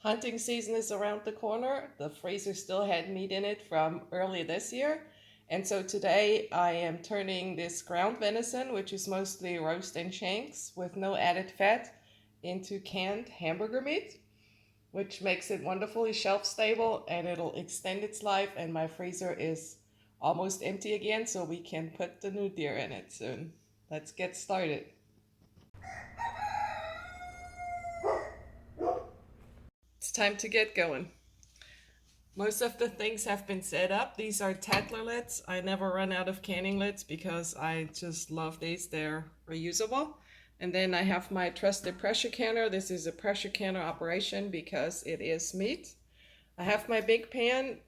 Hunting season is around the corner. The freezer still had meat in it from early this year. And so today I am turning this ground venison, which is mostly roast and shanks with no added fat, into canned hamburger meat, which makes it wonderfully shelf stable and it'll extend its life. And my freezer is almost empty again, so we can put the new deer in it soon. Let's get started. It's time to get going. Most of the things have been set up. These are Tattler lids. I never run out of canning lids because I just love these. They're reusable. And then I have my trusted pressure canner. This is a pressure canner operation because it is meat. I have my big pan.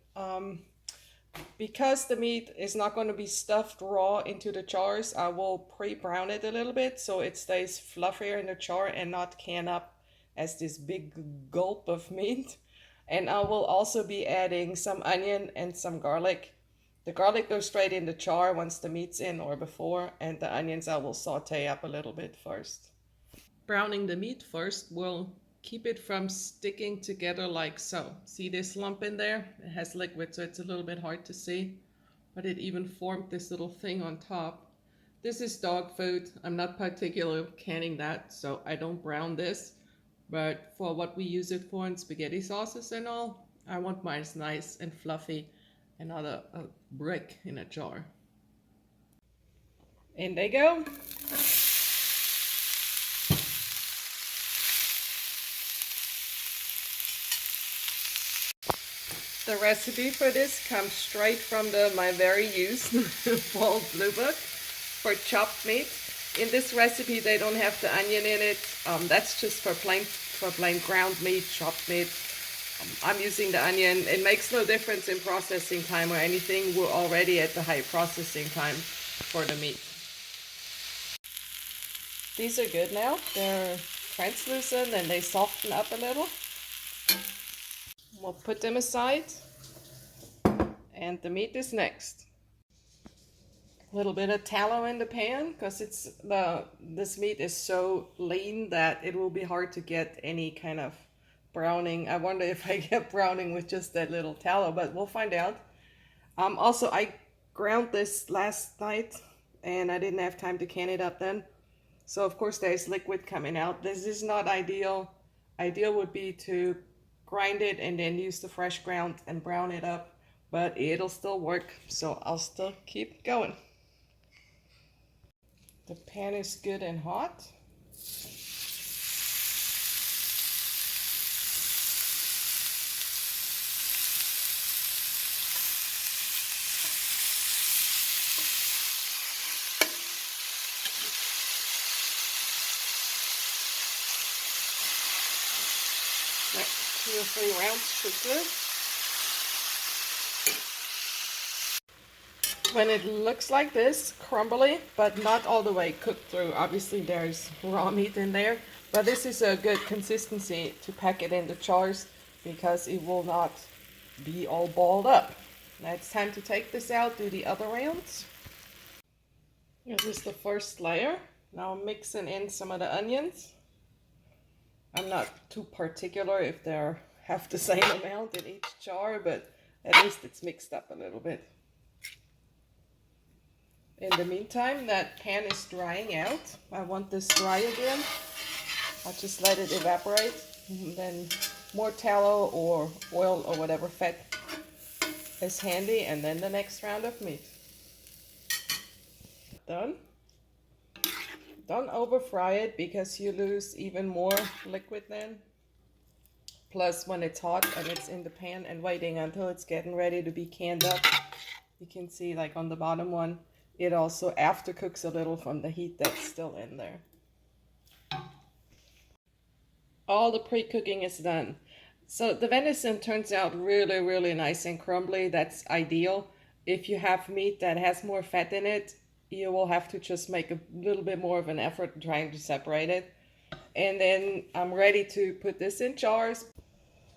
Because the meat is not going to be stuffed raw into the jars, I will pre-brown it a little bit so it stays fluffier in the jar and not can up as this big gulp of meat. And I will also be adding some onion and some garlic. The garlic goes straight in the jar once the meat's in or before, and the onions I will saute up a little bit first. Browning the meat first will keep it from sticking together like so. See this lump in there? It has liquid, so it's a little bit hard to see, but it even formed this little thing on top. This is dog food. I'm not particularly canning that, so I don't brown this. But for what we use it for in spaghetti sauces and all, I want mine nice and fluffy and not a brick in a jar. In they go. The recipe for this comes straight from my very used Fall Blue Book for chopped meat. In this recipe, they don't have the onion in it. That's just for plain ground meat, chopped meat. I'm using the onion. It makes no difference in processing time or anything. We're already at the high processing time for the meat. These are good now. They're translucent and they soften up a little. We'll put them aside. And the meat is next. A little bit of tallow in the pan because this meat is so lean that it will be hard to get any kind of browning. I wonder if I get browning with just that little tallow, but we'll find out. Also, I ground this last night and I didn't have time to can it up then. So of course there's liquid coming out. This is not ideal. Ideal would be to grind it and then use the fresh ground and brown it up, but it'll still work, so I'll still keep going. The pan is good and hot. Like 2 or 3 rounds should do. When it looks like this, crumbly, but not all the way cooked through. Obviously there's raw meat in there, but this is a good consistency to pack it in the jars because it will not be all balled up. Now it's time to take this out, do the other rounds. This is the first layer. Now I'm mixing in some of the onions. I'm not too particular if they have the same amount in each jar, but at least it's mixed up a little bit. In the meantime, that pan is drying out. I want this dry again. I'll just let it evaporate. And then more tallow or oil or whatever fat is handy. And then the next round of meat. Done. Don't over fry it because you lose even more liquid then. Plus when it's hot and it's in the pan and waiting until it's getting ready to be canned up, you can see like on the bottom one, it also after cooks a little from the heat that's still in there. All the pre-cooking is done. So the venison turns out really, really nice and crumbly. That's ideal. If you have meat that has more fat in it, you will have to just make a little bit more of an effort trying to separate it. And then I'm ready to put this in jars.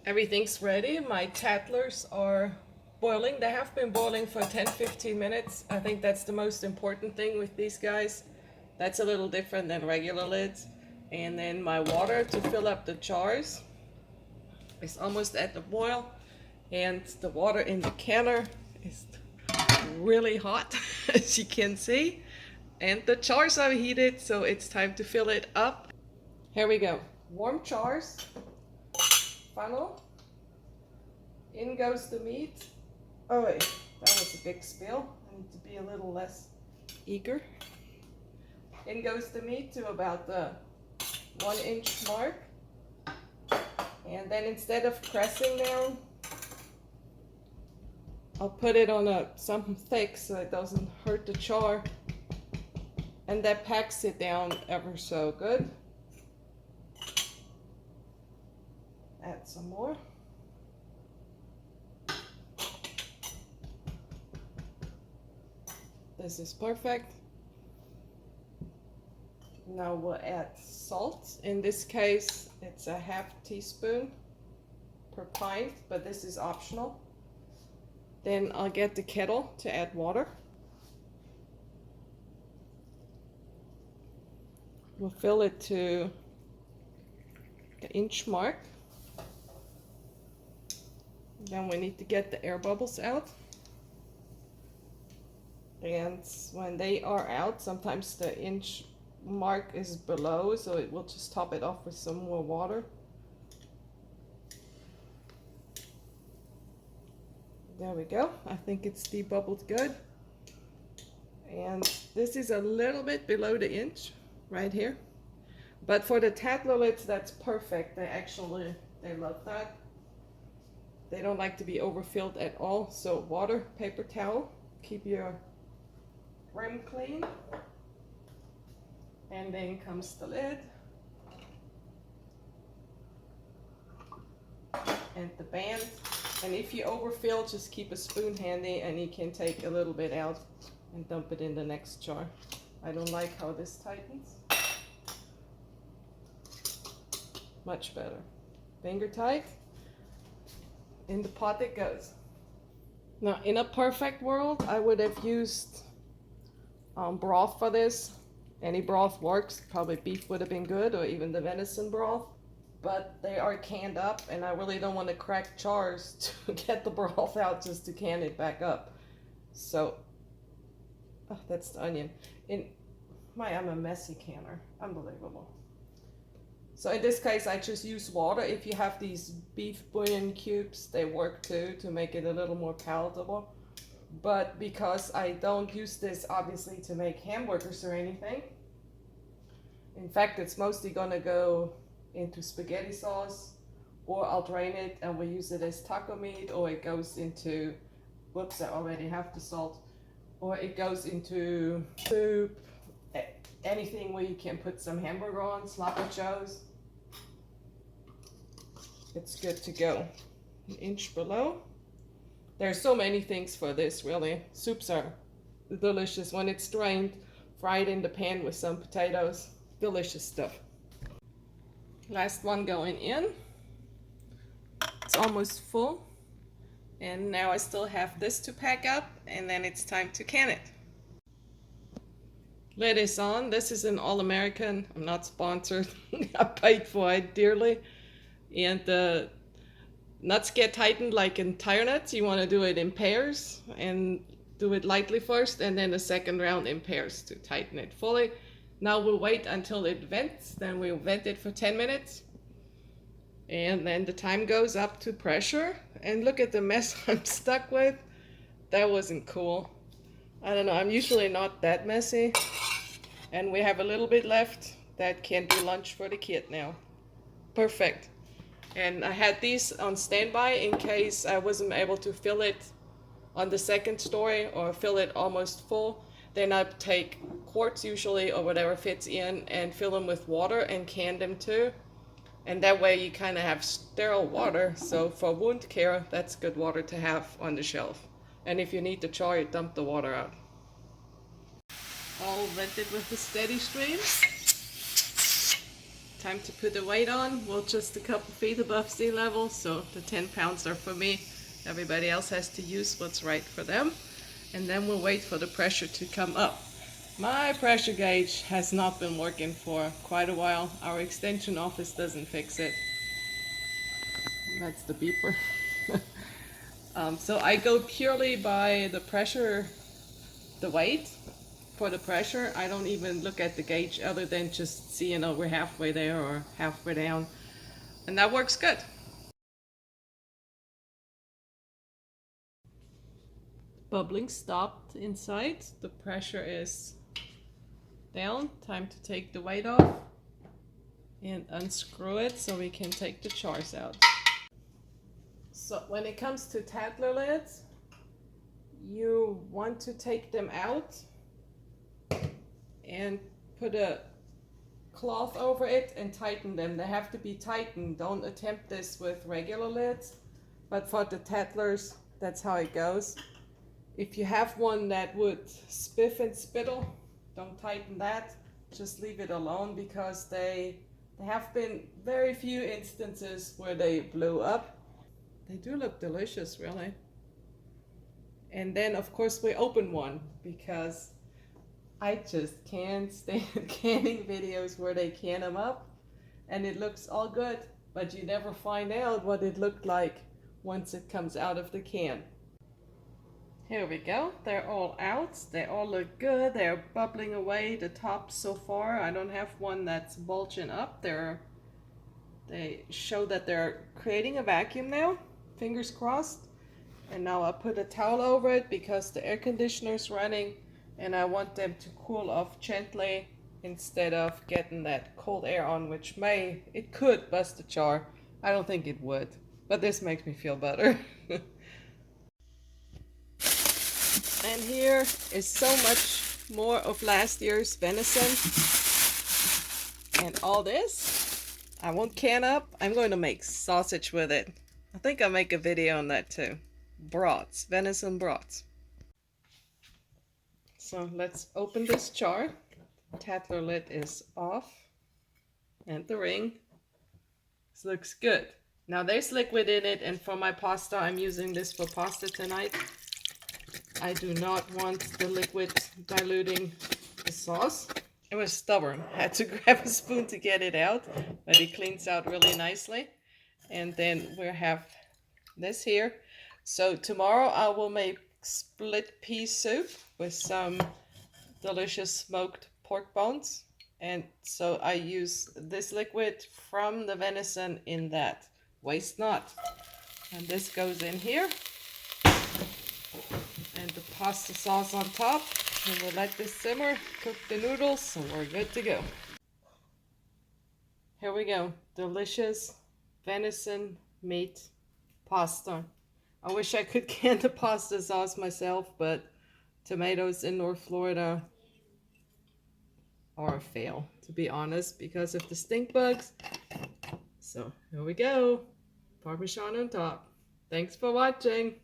Everything's ready. My tattlers are boiling. They have been boiling for 10-15 minutes. I think that's the most important thing with these guys. That's a little different than regular lids. And then my water to fill up the jars. is almost at the boil, and the water in the canner is really hot, as you can see. And the chars are heated, so it's time to fill it up. Here we go. Warm chars, funnel, in goes the meat. Oh wait, that was a big spill. I need to be a little less eager. In goes the meat to about the 1 inch mark. And then instead of pressing down, I'll put it on something thick so it doesn't hurt the char. And that packs it down ever so good. Add some more. This is perfect. Now we'll add salt. In this case, it's a ½ teaspoon per pint, but this is optional. Then I'll get the kettle to add water. We'll fill it to the inch mark. Then we need to get the air bubbles out. And when they are out, sometimes the inch mark is below, so it will just top it off with some more water. There we go. I think it's debubbled good. And this is a little bit below the inch right here. But for the Tattler lids, that's perfect. They love that. They don't like to be overfilled at all. So water, paper towel, keep your rim clean. And then comes the lid. And the band. And if you overfill, just keep a spoon handy and you can take a little bit out and dump it in the next jar. I don't like how this tightens. Much better. Finger tight. In the pot it goes. Now, in a perfect world, I would have used broth for this. Any broth works. Probably beef would have been good, or even the venison broth. But they are canned up, and I really don't want to crack chars to get the broth out just to can it back up. So, oh, that's the onion. I'm a messy canner. Unbelievable. So in this case, I just use water. If you have these beef bouillon cubes, they work too, to make it a little more palatable. But because I don't use this, obviously, to make hamburgers or anything. In fact, it's mostly gonna go into spaghetti sauce, or I'll drain it and we'll use it as taco meat, or it goes into, whoops, I already have the salt, or it goes into soup, anything where you can put some hamburger on, sloppy joes. It's good to go. An inch below. There's so many things for this, really. Soups are delicious when it's drained, fried in the pan with some potatoes. Delicious stuff. Last one going in. It's almost full. And now I still have this to pack up, and then it's time to can it. Lid is on. This is an All-American. I'm not sponsored. I paid for it dearly. And the nuts get tightened like in tire nuts. You want to do it in pairs and do it lightly first, and then the second round in pairs to tighten it fully. Now we'll wait until it vents. Then we'll vent it for 10 minutes. And then the time goes up to pressure. And look at the mess I'm stuck with. That wasn't cool. I don't know, I'm usually not that messy. And we have a little bit left. That can be lunch for the kid now. Perfect. And I had these on standby in case I wasn't able to fill it on the second story or fill it almost full. Then I take quarts usually, or whatever fits in, and fill them with water and can them too. And that way you kind of have sterile water. So for wound care, that's good water to have on the shelf. And if you need to char, you dump the water out. All vented with the steady stream. Time to put the weight on. Well, just a couple feet above sea level, so the 10 pounds are for me. Everybody else has to use what's right for them. And then we'll wait for the pressure to come up. My pressure gauge has not been working for quite a while. Our extension office doesn't fix it. That's the beeper. So I go purely by the pressure, the weight for the pressure. I don't even look at the gauge other than just see, we're halfway there or halfway down. And that works good. Bubbling stopped inside. The pressure is down. Time to take the weight off and unscrew it so we can take the chars out. So when it comes to Tattler lids, you want to take them out and put a cloth over it and tighten them. They have to be tightened. Don't attempt this with regular lids, but for the Tattlers, that's how it goes. If you have one that would spiff and spittle, don't tighten that. Just leave it alone, because there have been very few instances where they blew up. They do look delicious, really. And then, of course, we open one, because I just can't stand canning videos where they can them up and it looks all good, but you never find out what it looked like once it comes out of the can. Here we go. They're all out. They all look good. They're bubbling away the top so far. I don't have one that's bulging up. They show that they're creating a vacuum now. Fingers crossed. And now I'll put a towel over it because the air conditioner's running and I want them to cool off gently instead of getting that cold air on, which it could bust the char. I don't think it would, but this makes me feel better. And here is so much more of last year's venison. And all this, I won't can up. I'm going to make sausage with it. I think I'll make a video on that too. Broths, venison broths. So let's open this char. Tattler lid is off. And the ring. This looks good. Now there's liquid in it, and for my pasta, I'm using this for pasta tonight. I do not want the liquid diluting the sauce. It was stubborn. I had to grab a spoon to get it out, but it cleans out really nicely. And then we have this here. So tomorrow I will make split pea soup with some delicious smoked pork bones. And so I use this liquid from the venison in that. Waste not. And this goes in here. And the pasta sauce on top. And we'll let this simmer, cook the noodles, and we're good to go. Here we go. Delicious venison meat pasta. I wish I could can the pasta sauce myself, but tomatoes in North Florida are a fail, to be honest, because of the stink bugs. So here we go. Parmesan on top. Thanks for watching.